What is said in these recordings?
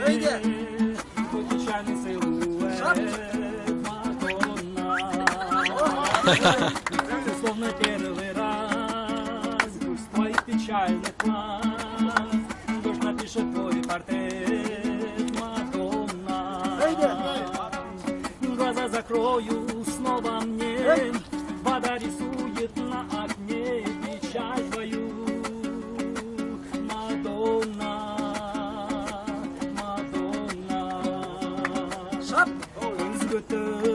Печальный силуэт Мадонна. Словно первый раз грусть твоих печальных глаз. Дождь напишет твой портрет Мадонна. Глаза закрою снова мне, вода рисует на окне печаль твою. Мадонна, Мадонна. Күзгүтүн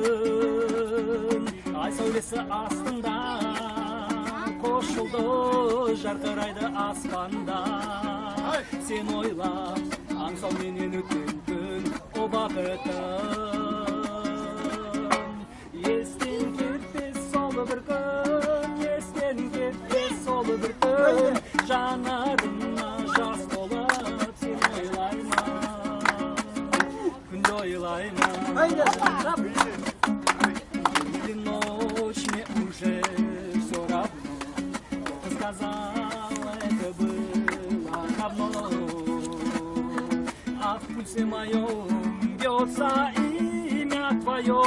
ай сәулесі астында қошылды жарқырайды аспанда. Сен ойлап аңсау менен өткен күн о бақытым. Естен кетпес сол бір күн, естен кетпес сол бір күн. Жанарыма жас толып сен ойлаймын, күнде ойлаймын. Или ночь мне уже все равно. Ты сказал, это было давно. А в пульсе моем бьется имя твое.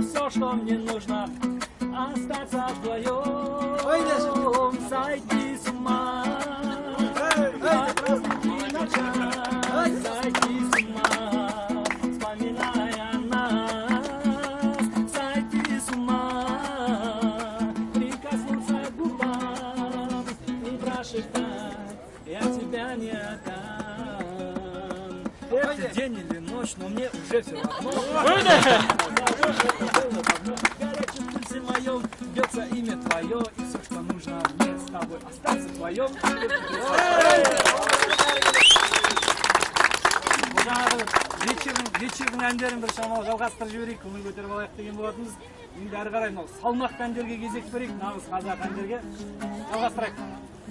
Все, что мне нужно, остаться вдвоем. Сойти с ума от разлуки ночам. Сойти с ума, вспоминая нас. Сойти с ума, прикоснуться к губам и прошептать: я тебя не отдам. Это день или ночь, но мне уже все равно. В горячем пульсе моем бьется имя твое, и все, что нужно мне с тобой остаться вдвоем. Вечердің әндерін бір шамалы жалғастырып жіберейік, көңіл көтеріп алайық деген болатынбыз. Енді әрі қарай салмақты әндерге кезек берейік, нағыз қазақ әндерге жалғастырайық.